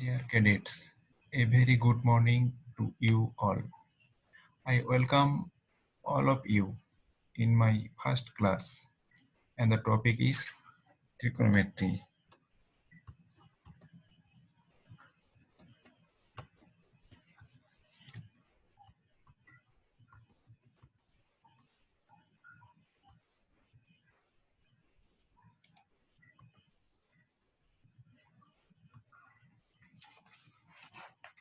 Dear cadets, a very good morning to you all. I welcome all of you in my first class, and the topic is trigonometry.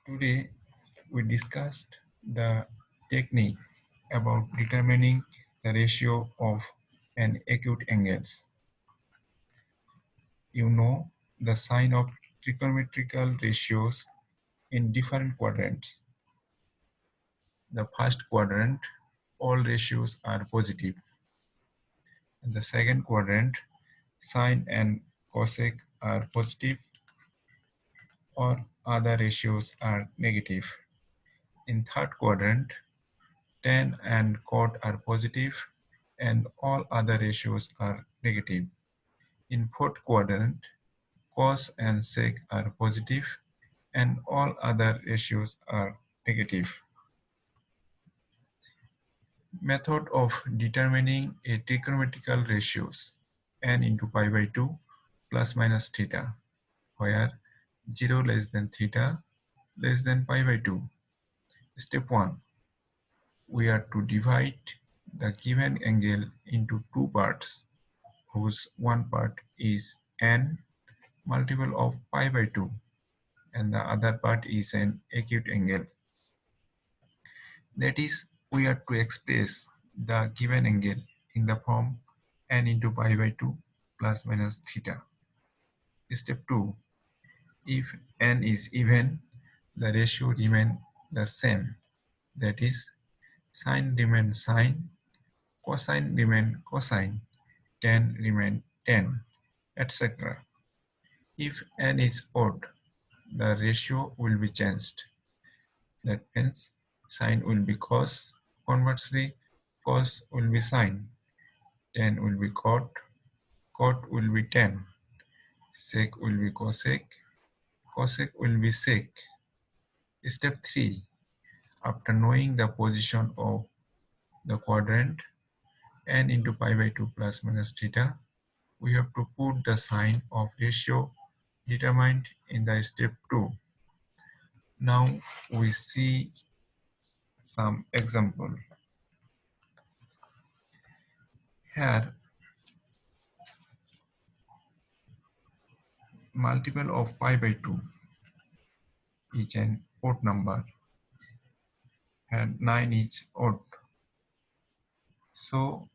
Today, we discussed the technique about determining the ratio of an acute angles. You know the sign of trigonometrical ratios in different quadrants. The first quadrant, all ratios are positive. In the second quadrant, sine and cosec are positive or other ratios are negative. In third quadrant, tan and cot are positive and all other ratios are negative. In fourth quadrant, cos and sec are positive and all other ratios are negative. Method of determining a trigonometrical ratios n into pi by 2 plus minus theta, where 0 less than theta less than pi by 2. Step 1. We are to divide the given angle into two parts, whose one part is n multiple of pi by 2 and the other part is an acute angle. That is, we are to express the given angle in the form n into pi by 2 plus minus theta. Step 2. If n is even, the ratio remains the same. That is, sine remains sine, cosine remains cosine, tan remains tan, etc. If n is odd, the ratio will be changed. That means sine will be cos, conversely cos will be sine, tan will be cot, cot will be tan, sec will be cosec, cosec will be sec. Step 3. After knowing the position of the quadrant n into pi by 2 plus minus theta, we have to put the sign of ratio determined in the step 2. Now we see some example. Here, multiple of pi by 2 is an odd number and 9 is odd. So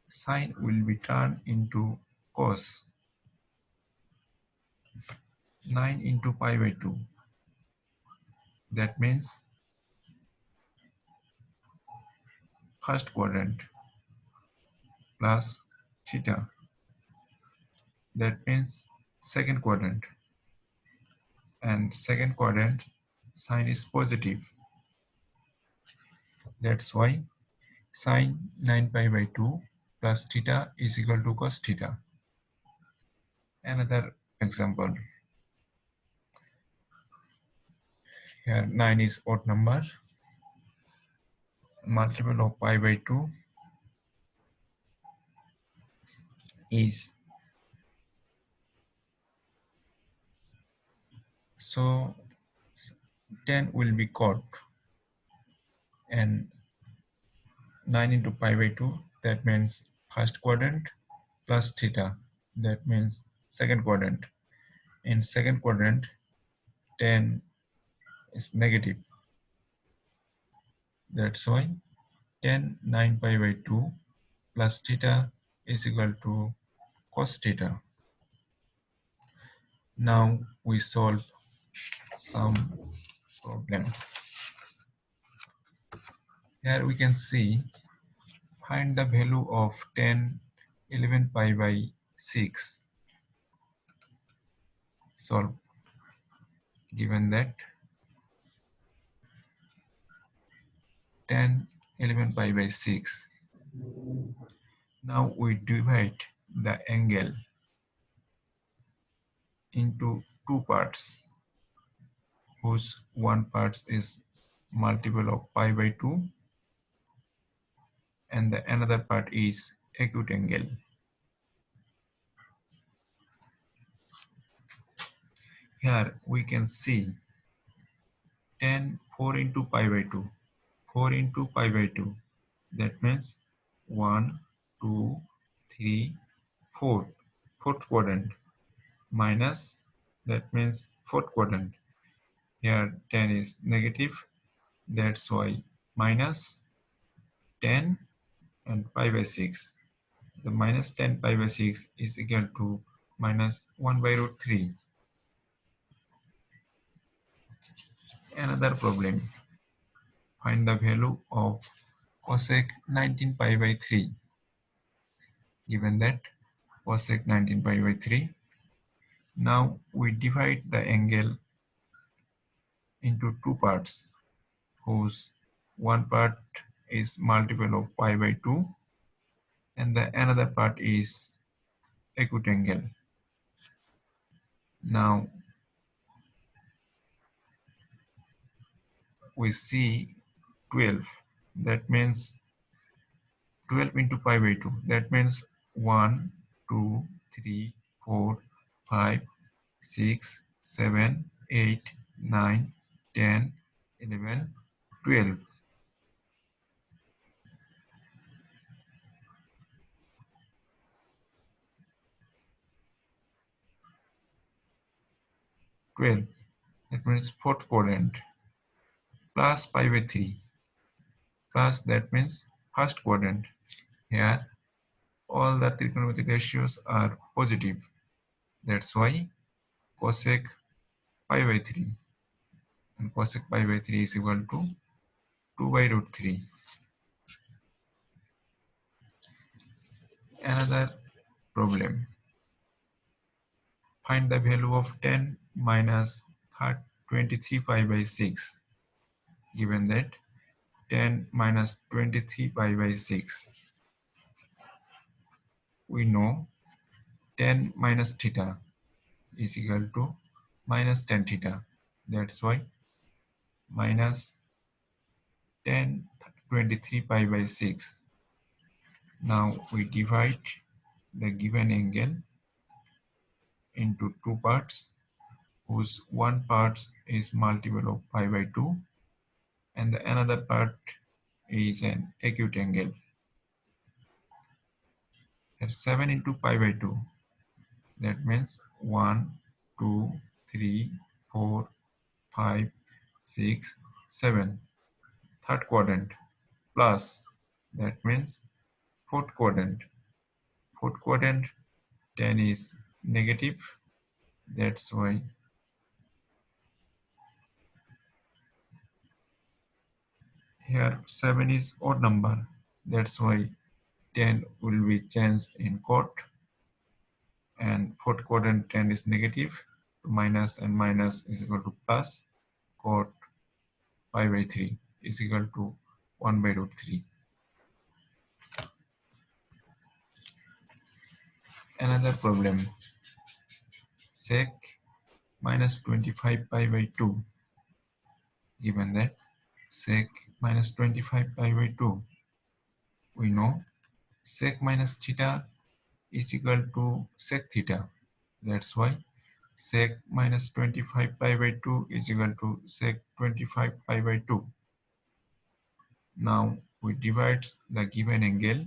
sine will be turned into cos 9 into pi by 2. That means first quadrant plus theta. That means second quadrant. And second quadrant sine is positive. That's why sine 9 pi by 2 plus theta is equal to cos theta. Another example. Here 9 is odd number. Multiple of pi by 2 is, so 10 will be cot and 9 into pi by 2, that means first quadrant plus theta, that means second quadrant. In second quadrant 10 is negative. That's why 10 9 pi by 2 plus theta is equal to cos theta. Now we solve some problems. Here we can see, find the value of 10 11 pi by 6. Solve. Given that 10 11 pi by 6. Now we divide the angle into two parts, whose one part is multiple of pi by 2 and the another part is acute angle. Here we can see tan 4 into pi by 2. 4 into pi by 2. That means 1, 2, 3, 4. Fourth quadrant minus, that means fourth quadrant. Here 10 is negative. That's why minus 10 and pi by 6. The minus 10 pi by 6 is equal to minus 1 by root 3. Another problem. Find the value of cosec 19 pi by 3. Given that cosec 19 pi by 3. Now we divide the angle into two parts, whose one part is multiple of pi by 2 and the another part is acute angle. Now we see 12. That means 12 into pi by 2. That means 1, 2, 3, 4, 5, 6, 7, 8, 9, 10, 11, 12. 12. That means fourth quadrant plus pi by 3 plus, that means first quadrant. Here all the trigonometric ratios are positive. That's why cosec pi by 3 and cosec pi by 3 is equal to 2 by root 3. Another problem. Find the value of 10 minus 23 pi by 6. Given that 10 minus 23 pi by 6. We know 10 minus theta is equal to minus tan theta. That's why minus 10 23 pi by 6. Now we divide the given angle into two parts, whose one part is multiple of pi by 2 and the another part is an acute angle. That's 7 into pi by 2. That means 1, 2, 3, 4, 5, 6, 7. Third quadrant plus, that means fourth quadrant. Fourth quadrant 10 is negative. That's why here 7 is odd number. That's why 10 will be changed in quote, and fourth quadrant 10 is negative. Minus and minus is equal to plus. Quote pi by 3 is equal to 1 by root 3. Another problem. Sec minus 25 pi by 2. Given that sec minus 25 pi by 2, we know sec minus theta is equal to sec theta. That's why sec minus 25 pi by 2 is equal to sec 25 pi by 2. Now we divide the given angle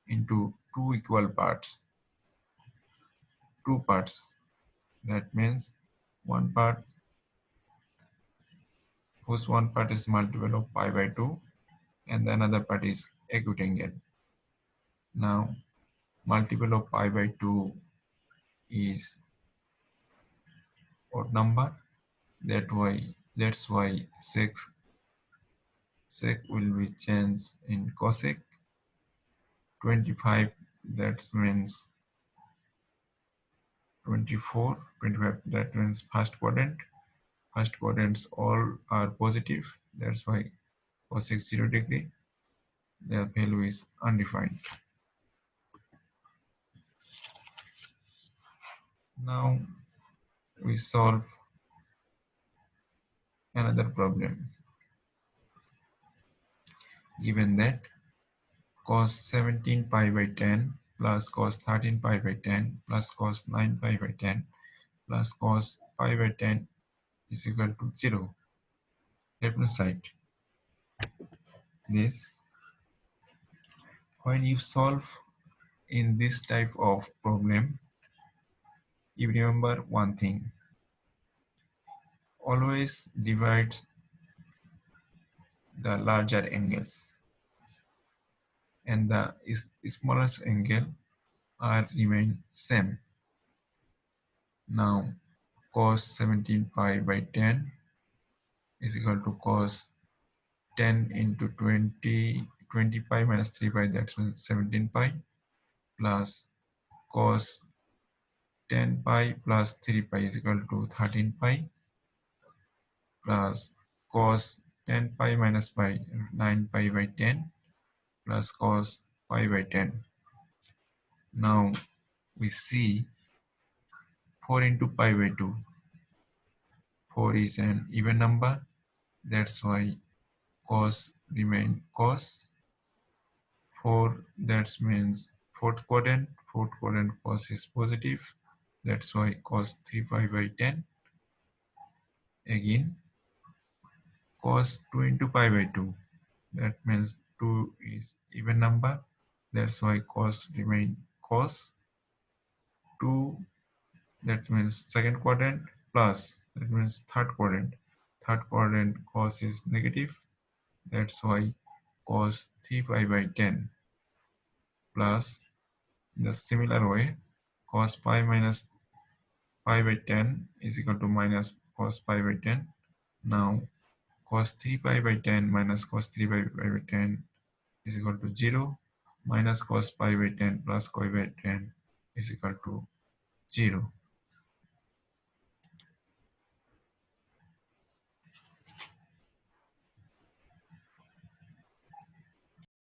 into two equal parts. Two parts. That means one part, whose one part is multiple of pi by 2 and the another part is acute angle. Now multiple of pi by 2 is odd number. That's why sec will be changed in cosec. 25, that means 24, 25, that means first quadrant. First quadrants all are positive. That's why cosec 0 degree, their value is undefined. Now we solve another problem. Given that cos 17 pi by 10 plus cos 13 pi by 10 plus cos 9 pi by 10 plus cos pi by 10 is equal to 0. Let me cite this. When you solve in this type of problem, you remember one thing. Always divide the larger angles and the smallest angle are remain same. Now cos 17 pi by 10 is equal to cos 10 into 20 pi minus 3 pi, that means 17 pi, plus cos 10 pi plus 3 pi is equal to 13 pi, plus cos 10 pi minus pi 9 pi by 10 plus cos pi by 10. Now we see 4 into pi by 2. 4 is an even number, that's why cos remain cos. 4, that means fourth quadrant cos is positive, that's why cos 3 pi by 10. Again cos 2 into pi by 2, that means 2 is even number, that's why cos remain cos. 2, that means second quadrant, plus that means third quadrant. Third quadrant cos is negative, that's why cos 3 pi by 10, plus in the similar way cos pi minus pi by 10 is equal to minus cos pi by 10. Now cos 3 pi by 10 minus cos 3 pi by 10 is equal to 0, minus cos pi by 10 plus pi by 10 is equal to 0.